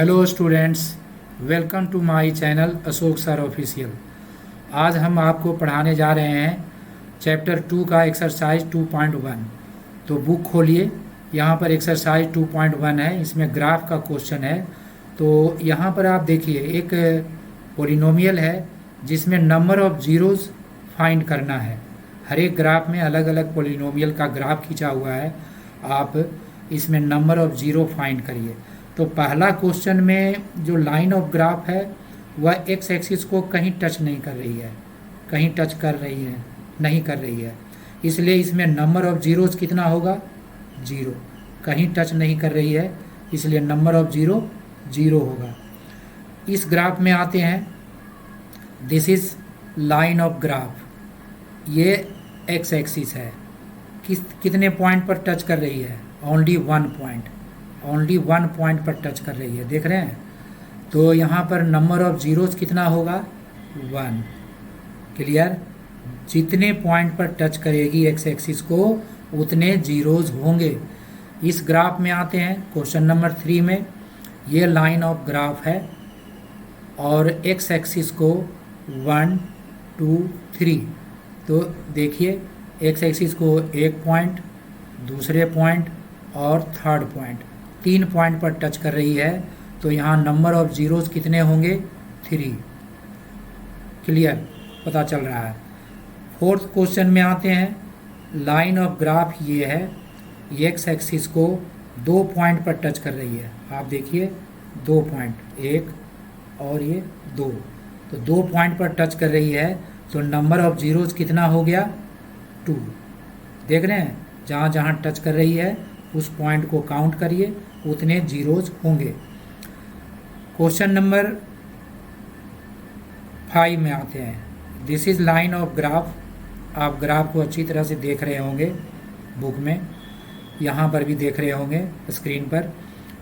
Hello students, welcome to my channel Ashok sir official. आज हम आपको पढ़ाने जा रहे हैं चैप्टर 2 का एक्सरसाइज 2.1। तो बुक खोलिए, यहाँ पर एक्सरसाइज 2.1 है, इसमें ग्राफ का क्वेश्चन है। तो यहाँ पर आप देखिए एक पोलिनोमियल है जिसमें नंबर ऑफ जीरोज़ फाइंड करना है। हर एक ग्राफ में अलग अलग पोलिनोमियल का ग्राफ खींचा हुआ है। आप इसमें नंबर ऑफ ज़ीरो फाइंड करिए। तो पहला क्वेश्चन में जो लाइन ऑफ ग्राफ है वह एक्स एक्सिस को कहीं टच नहीं कर रही है, कहीं टच कर रही है नहीं कर रही है, इसलिए इसमें नंबर ऑफ जीरोज़ कितना होगा? जीरो। कहीं टच नहीं कर रही है इसलिए नंबर ऑफ जीरो जीरो होगा। इस ग्राफ में आते हैं, this is line of graph, ये एक्स एक्सिस है, कितने पॉइंट पर टच कर रही है? Only one point, only one point पर टच कर रही है, देख रहे हैं। तो यहाँ पर नंबर ऑफ जीरोज़ कितना होगा? वन। क्लियर? जितने पॉइंट पर टच करेगी एक्स एक्सिस को उतने जीरोज़ होंगे। इस ग्राफ में आते हैं क्वेश्चन नंबर 3 में। ये लाइन ऑफ ग्राफ है और एक्स एक्सिस को 1 2 3, तो देखिए एक्स एक्सिस को एक पॉइंट, दूसरे पॉइंट और थर्ड पॉइंट, 3 पॉइंट पर टच कर रही है। तो यहाँ नंबर ऑफ जीरोज़ कितने होंगे? 3। क्लियर? पता चल रहा है। फोर्थ क्वेश्चन में आते हैं, लाइन ऑफ ग्राफ ये है, एक्स एक्सिस को 2 पॉइंट पर टच कर रही है। आप देखिए 2 पॉइंट, एक और ये 2, तो 2 पॉइंट पर टच कर रही है। तो नंबर ऑफ जीरोज़ कितना हो गया? 2। देख रहे हैं, जहाँ जहाँ टच कर रही है उस पॉइंट को काउंट करिए, उतने जीरोज़ होंगे। क्वेश्चन नंबर 5 में आते हैं, this is line of graph. आप ग्राफ को अच्छी तरह से देख रहे होंगे बुक में, यहाँ पर भी देख रहे होंगे स्क्रीन पर।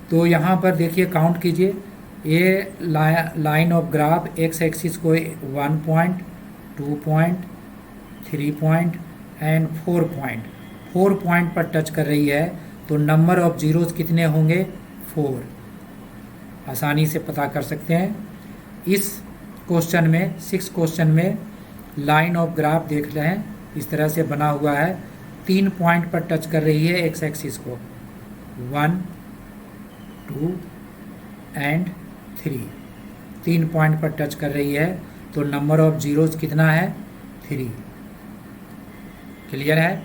तो यहाँ पर देखिए, काउंट कीजिए, ये line of graph x axis को 1 point, 2 point, 3 point and 4 point, 4 point पर टच कर रही है। तो नंबर ऑफ जीरोज़ कितने होंगे? 4। आसानी से पता कर सकते हैं। इस क्वेश्चन में 6 क्वेश्चन में लाइन ऑफ ग्राफ देख रहे हैं, इस तरह से बना हुआ है। 3 पॉइंट पर टच कर रही है एक्स एक्सिस को, 1 2 एंड 3, 3 पॉइंट पर टच कर रही है। तो नंबर ऑफ जीरोज़ कितना है? 3। क्लियर है?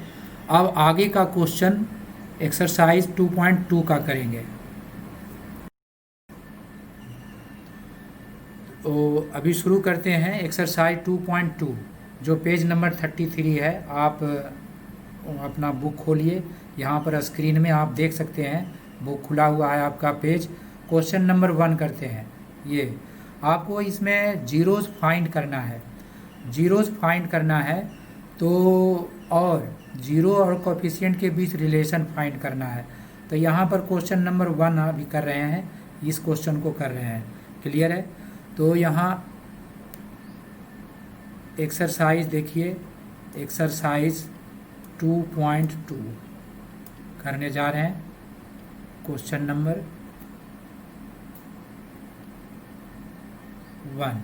अब आगे का क्वेश्चन एक्सरसाइज 2.2 का करेंगे। तो अभी शुरू करते हैं एक्सरसाइज 2.2, जो पेज नंबर 33 है। आप अपना बुक खोलिए, यहाँ पर स्क्रीन में आप देख सकते हैं, बुक खुला हुआ है आपका पेज। क्वेश्चन नंबर 1 करते हैं। ये आपको इसमें जीरोज़ फाइंड करना है, जीरोज़ फाइंड करना है। तो और जीरो और कोफिशिएंट के बीच रिलेशन फाइंड करना है। तो यहाँ पर क्वेश्चन नंबर 1 अभी कर रहे हैं, इस क्वेश्चन को कर रहे हैं। क्लियर है? तो यहाँ एक्सरसाइज देखिए, एक्सरसाइज 2.2 करने जा रहे हैं। क्वेश्चन नंबर 1,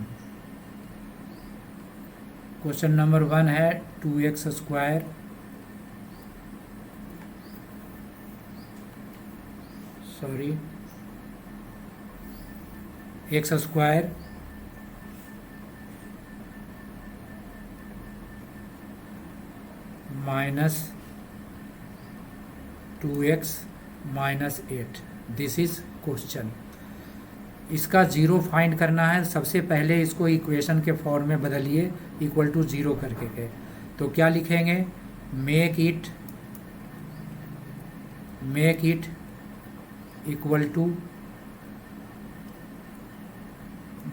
क्वेश्चन नंबर 1 है 2x square x square minus 2x minus 8, this is question. इसका जीरो फाइंड करना है। सबसे पहले इसको इक्वेशन के फॉर्म में बदलिए, इक्वल टू जीरो करके के। तो क्या लिखेंगे? Make it equal to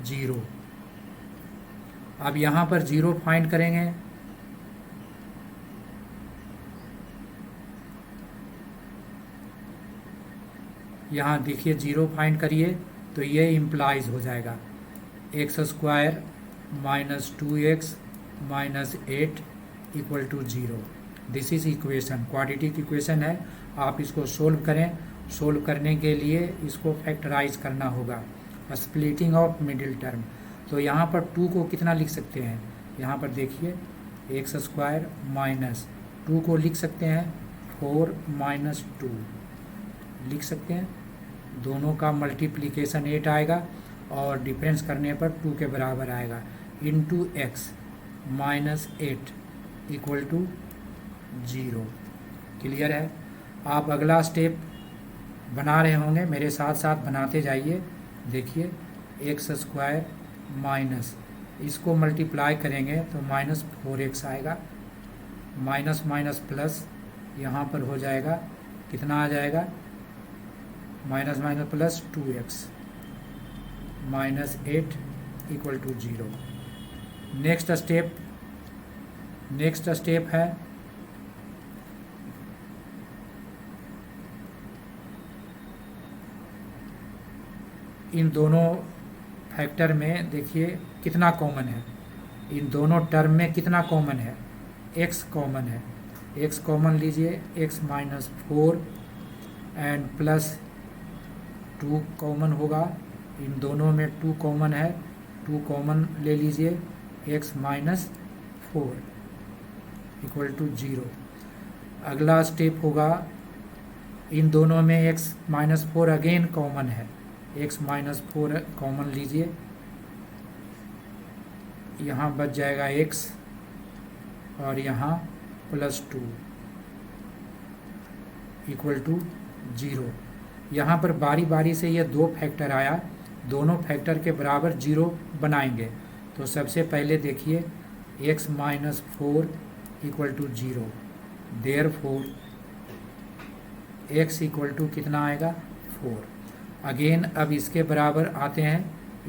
zero. अब यहाँ पर जीरो फाइंड करेंगे। यहाँ देखिए जीरो फाइंड करिए तो ये इम्प्लाइज हो जाएगा x square minus 2x minus 8 equal to zero. This is equation, quadratic equation है। आप इसको सोल्व करें सोल्व करने के लिए इसको फैक्टराइज करना होगा, स्प्लिटिंग ऑफ मिडिल टर्म। तो यहाँ पर 2 को कितना लिख सकते हैं, यहाँ पर देखिए एक्स स्क्वायर माइनस 2 को लिख सकते हैं 4 माइनस 2 लिख सकते हैं। दोनों का मल्टीप्लिकेशन 8 आएगा और डिफरेंस करने पर 2 के बराबर आएगा, into x minus 8 equal to 0। Clear है। आप अगला स्टेप बना रहे होंगे, मेरे साथ साथ बनाते जाइए। देखिए एक्स स्क्वायर माइनस, इसको मल्टीप्लाई करेंगे तो माइनस 4x आएगा, माइनस माइनस प्लस यहाँ पर हो जाएगा, कितना आ जाएगा, minus minus plus 2x minus 8 equal to 0। Next step है इन दोनों फैक्टर में देखिए कितना कॉमन है, इन दोनों टर्म में कितना कॉमन है, x कॉमन है। x कॉमन लीजिए, x minus 4 and plus 2 common होगा, इन दोनों में 2 कॉमन है, 2 कॉमन ले लीजिए, x माइनस 4 इक्वल टू 0। अगला स्टेप होगा इन दोनों में x माइनस 4 अगेन कॉमन है, x माइनस 4 कॉमन लीजिए, यहाँ बच जाएगा x और यहाँ प्लस 2 इक्वल टू 0। यहाँ पर बारी बारी से ये 2 फैक्टर आया, दोनों फैक्टर के बराबर 0 बनाएंगे। तो सबसे पहले देखिए x minus 4 equal to 0, therefore x equal to कितना आएगा, 4। अगेन अब इसके बराबर आते हैं,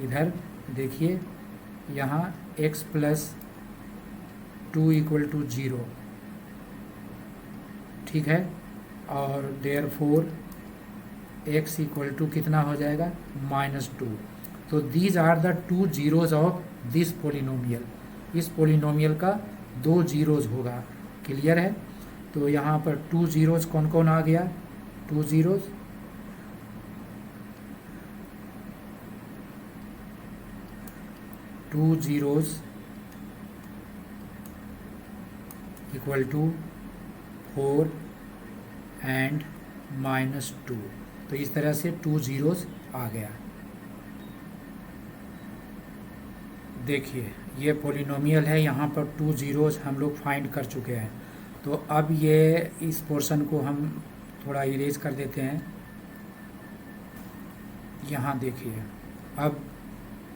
इधर देखिए यहाँ x प्लस 2 इक्वल टू 0, ठीक है, और देयरफॉर x इक्वल टू कितना हो जाएगा, माइनस 2। तो these are the 2 zeros of this polynomial, इस पोलिनोमियल का 2 जीरोज होगा। क्लियर है। तो यहाँ पर 2 जीरोज कौन कौन आ गया, 2 zeros, two zeros equal to 4 and minus 2। तो इस तरह से 2 जीरोज आ गया। देखिए ये पोलिनोमियल है, यहाँ पर 2 जीरोज हम लोग फाइंड कर चुके हैं। तो अब ये इस पोर्शन को हम थोड़ा इरेज कर देते हैं। यहाँ देखिए अब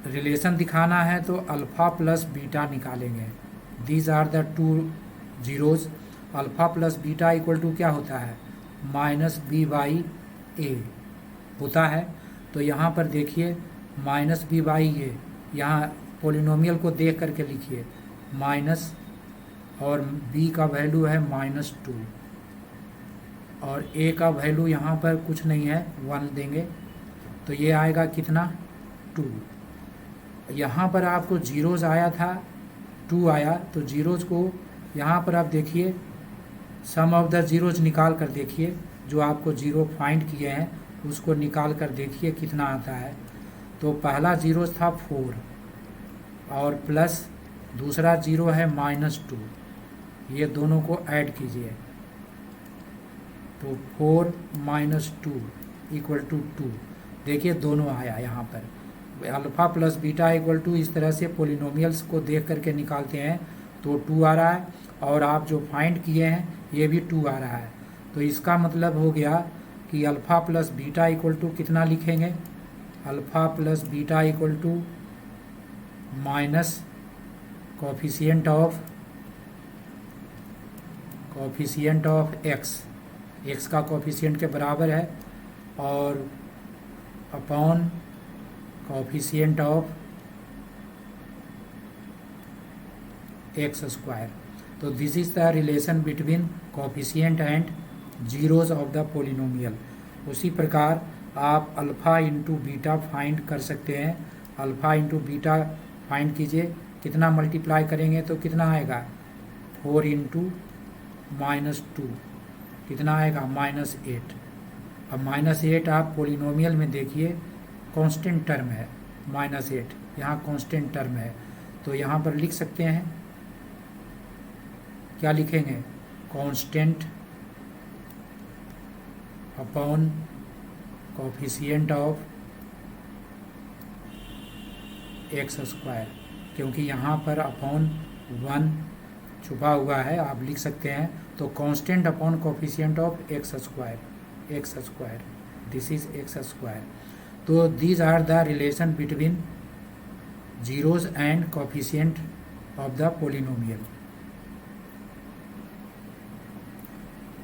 रिलेशन दिखाना है तो अल्फ़ा प्लस बीटा निकालेंगे। These are the 2 zeros. Alpha plus beta equal to क्या होता है, माइनस बी बाई ए होता है। तो यहाँ पर देखिए माइनस बी बाई ए, यहाँ पोलिनोमियल को देख करके लिखिए, माइनस और b का वैल्यू है माइनस 2 और a का वैल्यू यहाँ पर कुछ नहीं है, 1 देंगे तो ये आएगा कितना, 2। यहाँ पर आपको जीरोज आया था, 2 आया, तो जीरोज को यहाँ पर आप देखिए सम ऑफ द जीरोज निकाल कर देखिए, जो आपको जीरो फाइंड किए हैं उसको निकाल कर देखिए कितना आता है। तो पहला जीरोज था 4 और प्लस दूसरा जीरो है माइनस 2, ये दोनों को ऐड कीजिए तो 4 माइनस 2 इक्वल टू 2। देखिए दोनों आया यहाँ पर, alpha plus beta equal to, इस तरह से पोलिनोमियल्स को देख करके निकालते हैं तो 2 आ रहा है, और आप जो फाइंड किए हैं ये भी 2 आ रहा है। तो इसका मतलब हो गया कि alpha plus beta equal to कितना लिखेंगे, alpha plus beta equal to minus coefficient of x का कोफिशिएंट के बराबर है, और upon coefficient of x square. तो this is the relation between coefficient and zeros of the polynomial. उसी प्रकार आप अल्फ़ा इंटू बीटा फाइंड कर सकते हैं। अल्फ़ा इंटू बीटा फाइंड कीजिए, कितना मल्टीप्लाई करेंगे तो कितना आएगा, 4 इंटू माइनस 2 कितना आएगा, माइनस 8, अब -8 आप पोलिनोमियल में देखिए कांस्टेंट टर्म है, -8 यहाँ कांस्टेंट टर्म है, तो यहाँ पर लिख सकते हैं, क्या लिखेंगे, constant upon coefficient of x square, क्योंकि यहाँ पर अपॉन 1 छुपा हुआ है, आप लिख सकते हैं, तो constant upon coefficient of x square, this is x square. तो these are the relation between zeros and coefficient of the polynomial.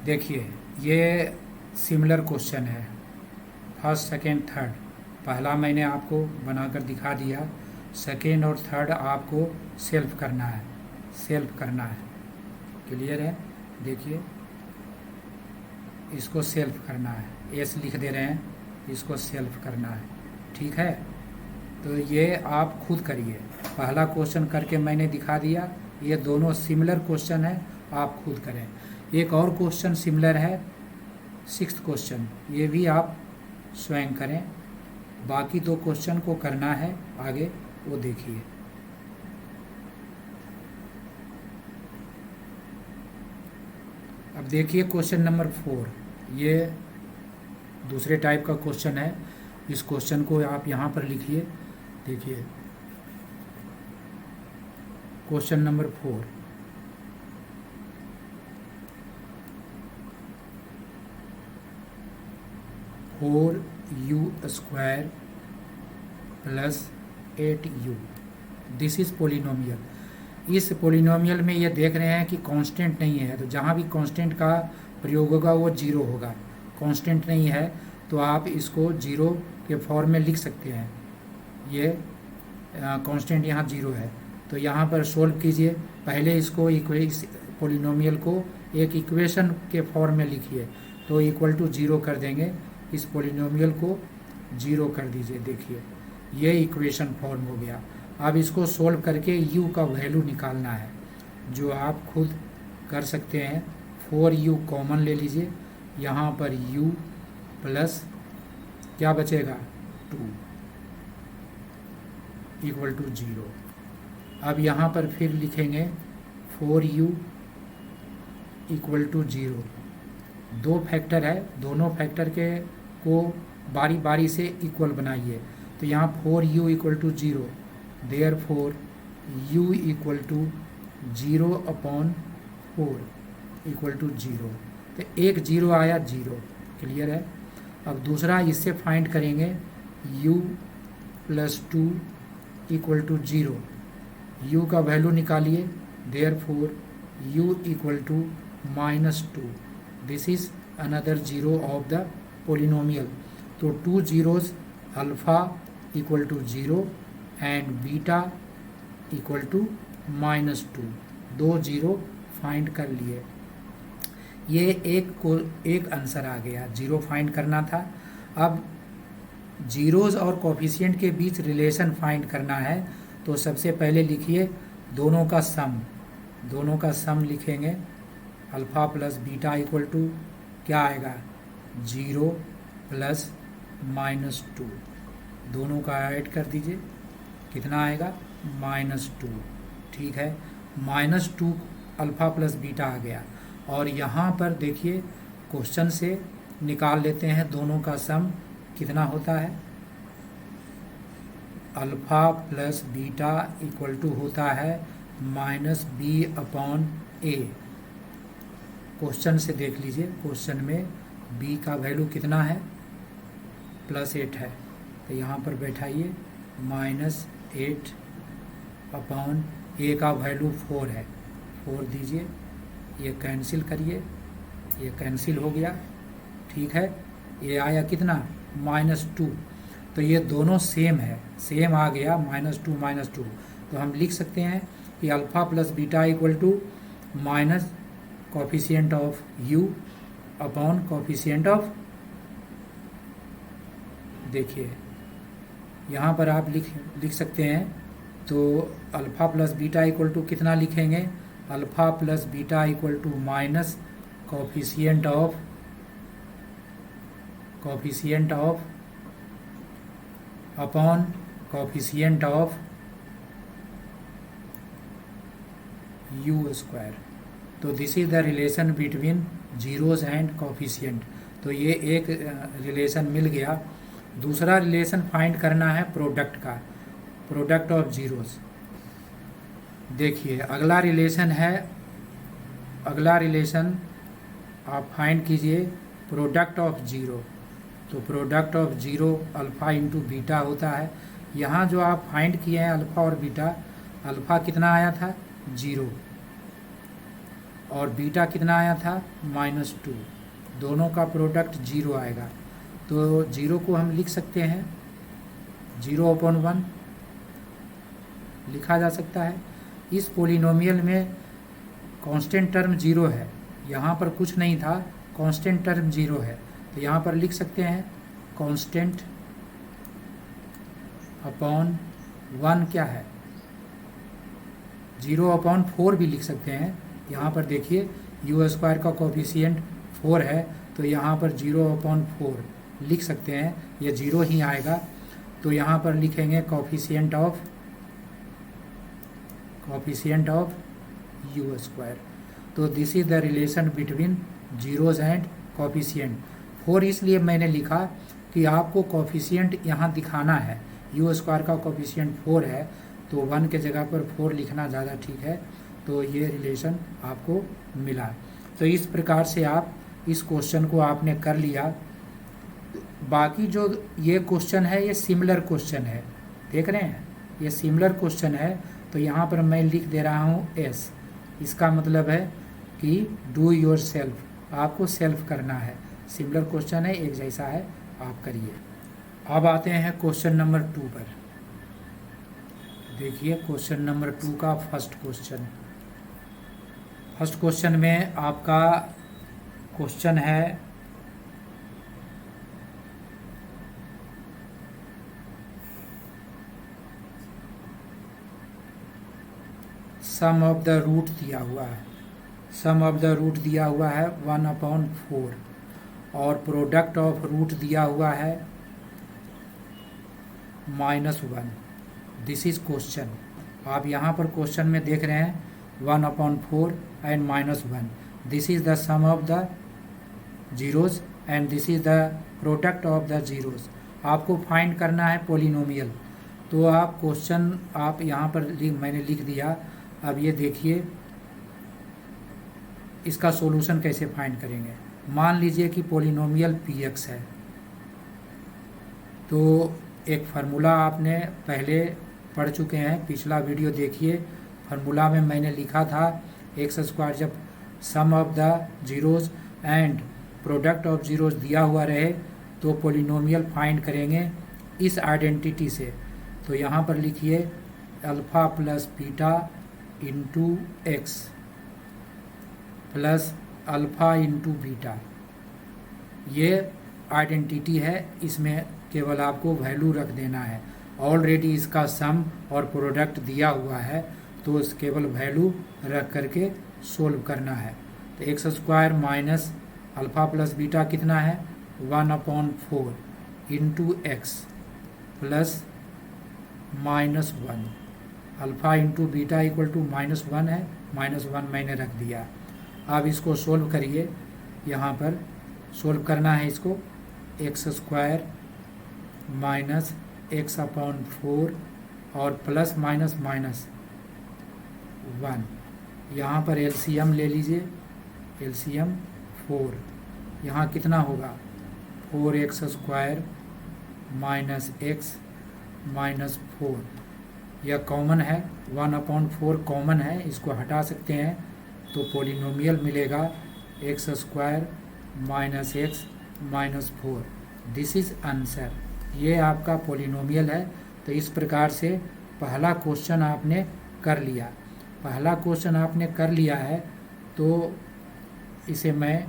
देखिए ये सिमिलर क्वेश्चन है, फर्स्ट सेकेंड थर्ड, पहला मैंने आपको बनाकर दिखा दिया, सेकेंड और थर्ड आपको सेल्फ करना है, क्लियर है। देखिए इसको सेल्फ करना है, एस लिख दे रहे हैं, इसको सेल्फ करना है, ठीक है। तो ये आप खुद करिए, पहला क्वेश्चन करके मैंने दिखा दिया, ये दोनों सिमिलर क्वेश्चन है, आप खुद करें। एक और क्वेश्चन सिमिलर है, 6th क्वेश्चन, ये भी आप स्वयं करें, बाकी 2 क्वेश्चन को करना है आगे, वो देखिए। अब देखिए क्वेश्चन नंबर 4, ये दूसरे टाइप का क्वेश्चन है, इस क्वेश्चन को आप यहाँ पर लिखिए। देखिए question number 4, (4u² + 8u), this is polynomial. इस पोलिनोमियल में ये देख रहे हैं कि कांस्टेंट नहीं है, तो जहाँ भी कांस्टेंट का प्रयोग होगा वो 0 होगा, कांस्टेंट नहीं है तो आप इसको 0 के फॉर्म में लिख सकते हैं। ये कांस्टेंट यहाँ 0 है, तो यहाँ पर सोल्व कीजिए, पहले इसको इस पोलिनोमियल को एक इक्वेशन के फॉर्म में लिखिए, तो =0 कर देंगे, इस पोलिनोमियल को 0 कर दीजिए। देखिए ये इक्वेशन फॉर्म हो गया। अब इसको सोल्व करके u का वैल्यू निकालना है, जो आप खुद कर सकते हैं। 4u कॉमन ले लीजिए, यहाँ पर u प्लस क्या बचेगा 2 = 0। अब यहाँ पर फिर लिखेंगे 4u = 0, 2 फैक्टर है, दोनों फैक्टर को बारी बारी से इक्वल बनाइए, तो यहाँ 4u = 0, देयरफॉर u = 0/4 = 0, तो एक 0 आया, 0, क्लियर है। अब दूसरा इससे फाइंड करेंगे u + 2 = 0, u का वैल्यू निकालिए, therefore u = -2, this is another 0 of the polynomial. तो 2 zeros, alpha = 0 and beta = -2, 2 0 find कर लिए। ये एक आंसर आ गया, 0 फाइंड करना था। अब जीरोज़ और कोफिशिएंट के बीच रिलेशन फाइंड करना है, तो सबसे पहले लिखिए दोनों का सम लिखेंगे, अल्फ़ा प्लस बीटा = क्या आएगा 0 + -2, दोनों का ऐड कर दीजिए, कितना आएगा -2, ठीक है। -2 अल्फ़ा प्लस बीटा आ गया, और यहाँ पर देखिए क्वेश्चन से निकाल लेते हैं दोनों का सम कितना होता है। अल्फ़ा प्लस बीटा = होता है -b/a। क्वेश्चन से देख लीजिए, क्वेश्चन में b का वैल्यू कितना है, +8 है, तो यहाँ पर बैठाइए -8/a का वैल्यू 4 है, 4 दीजिए, ये कैंसिल करिए, ये कैंसिल हो गया, ठीक है। ये आया कितना -2, तो ये दोनों सेम है, सेम आ गया, -2, तो हम लिख सकते हैं कि alpha plus beta = minus coefficient of u upon coefficient of, देखिए यहाँ पर आप लिख सकते हैं, तो अल्फ़ा प्लस बीटा = कितना लिखेंगे, alpha plus beta = minus coefficient of coefficient of upon coefficient of u square. तो this is the relation between zeros and coefficient. तो ये एक रिलेशन मिल गया। दूसरा रिलेशन फाइंड करना है प्रोडक्ट का, प्रोडक्ट ऑफ जीरोज। देखिए अगला रिलेशन आप फाइंड कीजिए प्रोडक्ट ऑफ जीरो। तो product of zero alpha into beta होता है। यहाँ जो आप फाइंड किए हैं अल्फ़ा और बीटा, अल्फ़ा कितना आया था 0 और बीटा कितना आया था -2, दोनों का प्रोडक्ट 0 आएगा। तो 0 को हम लिख सकते हैं 0/1 लिखा जा सकता है। इस पोलिनोमियल में कांस्टेंट टर्म 0 है, यहाँ पर कुछ नहीं था, कांस्टेंट टर्म 0 है। तो यहाँ पर लिख सकते हैं कांस्टेंट अपॉन 1 क्या है 0/4 भी लिख सकते हैं। यहाँ पर देखिए यू स्क्वायर का कोफिशिएंट 4 है, तो यहाँ पर 0/4 लिख सकते हैं, ये 0 ही आएगा। तो यहाँ पर लिखेंगे कोफिशिएंट ऑफ यू स्क्वायर। तो this is the relation between zeros and coefficient. 4 इसलिए मैंने लिखा कि आपको कोफिशिएंट यहाँ दिखाना है, यू स्क्वायर का कोफिशिएंट 4 है, तो 1 के जगह पर 4 लिखना ज़्यादा ठीक है। तो ये रिलेशन आपको मिला। तो इस प्रकार से आप इस क्वेश्चन को आपने कर लिया। बाकी जो ये क्वेश्चन है ये सिमिलर क्वेश्चन है, देख रहे हैं ये सिमिलर क्वेश्चन है। तो यहाँ पर मैं लिख दे रहा हूँ एस, इसका मतलब है कि डू योर सेल्फ, आपको सेल्फ करना है। सिमिलर क्वेश्चन है, एक जैसा है, आप करिए। अब आते हैं क्वेश्चन नंबर 2 पर। देखिए क्वेश्चन नंबर 2 का फर्स्ट क्वेश्चन में आपका क्वेश्चन है सम ऑफ द रूट दिया हुआ है। सम ऑफ द रूट दिया हुआ है 1/4 और प्रोडक्ट ऑफ रूट दिया हुआ है -1। This is question. आप यहाँ पर क्वेश्चन में देख रहे हैं 1/4 and -1। This is the sum of the zeros and this is the product of the zeros. आपको फाइंड करना है पोलिनोमियल। तो आप क्वेश्चन आप यहाँ पर मैंने लिख दिया। अब ये देखिए इसका सॉल्यूशन कैसे फाइंड करेंगे। मान लीजिए कि पोलिनोमियल px है, तो एक फार्मूला आपने पहले पढ़ चुके हैं, पिछला वीडियो देखिए। फार्मूला में मैंने लिखा था x² जब sum of the zeros and product of zeros दिया हुआ रहे तो पोलिनोमियल फाइंड करेंगे इस आइडेंटिटी से। तो यहाँ पर लिखिए alpha plus beta into x plus alpha into beta, ये आइडेंटिटी है, इसमें केवल आपको वैल्यू रख देना है। ऑलरेडी इसका सम और प्रोडक्ट दिया हुआ है, तो इस केवल वैल्यू रख करके सोल्व करना है। तो x² minus alpha plus beta कितना है 1/4 into x plus -1। Alpha into beta equal to -1 है, -1 मैंने रख दिया। अब इसको सोल्व करिए। यहाँ पर सोल्व करना है इसको, x² माइनस x/4 और प्लस माइनस -1। यहाँ पर एलसीएम ले लीजिए, एलसीएम 4। यहाँ कितना होगा 4x² माइनस x माइनस 4, यह कॉमन है, 1/4 कॉमन है, इसको हटा सकते हैं तो पोलिनोमियल मिलेगा x² minus x minus 4। This is answer. ये आपका पोलिनोमियल है। तो इस प्रकार से पहला क्वेश्चन आपने कर लिया। पहला क्वेश्चन आपने कर लिया है तो इसे मैं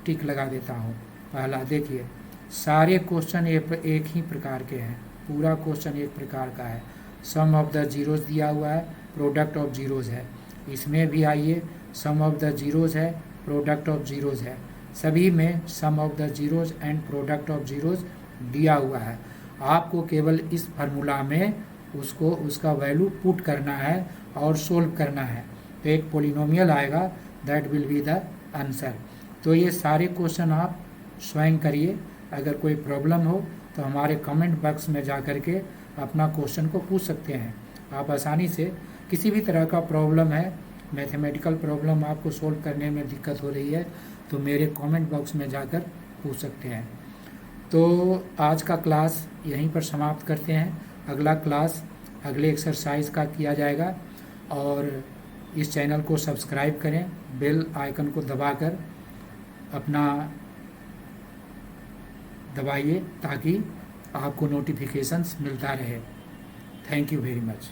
टिक लगा देता हूँ। पहला देखिए, सारे क्वेश्चन एक ही प्रकार के हैं, पूरा क्वेश्चन एक प्रकार का है। सम ऑफ द जीरोज दिया हुआ है, प्रोडक्ट ऑफ जीरोज है। इसमें भी आइए, सम ऑफ द जीरोज है, प्रोडक्ट ऑफ जीरोज है। सभी में sum of the zeros and product of zeros दिया हुआ है। आपको केवल इस फार्मूला में उसको उसका वैल्यू पुट करना है और सोल्व करना है, तो एक पोलिनोमियल आएगा, that will be the answer. तो ये सारे क्वेश्चन आप स्वयं करिए। अगर कोई प्रॉब्लम हो तो हमारे कमेंट बॉक्स में जा कर के अपना क्वेश्चन को पूछ सकते हैं। आप आसानी से किसी भी तरह का प्रॉब्लम है, मैथमेटिकल प्रॉब्लम आपको सोल्व करने में दिक्कत हो रही है, तो मेरे कमेंट बॉक्स में जाकर पूछ सकते हैं। तो आज का क्लास यहीं पर समाप्त करते हैं। अगला क्लास अगले एक्सरसाइज का किया जाएगा, और इस चैनल को सब्सक्राइब करें, बेल आइकन को दबाकर अपना दबाइए ताकि आपको नोटिफिकेशंस मिलता रहे। Thank you very much.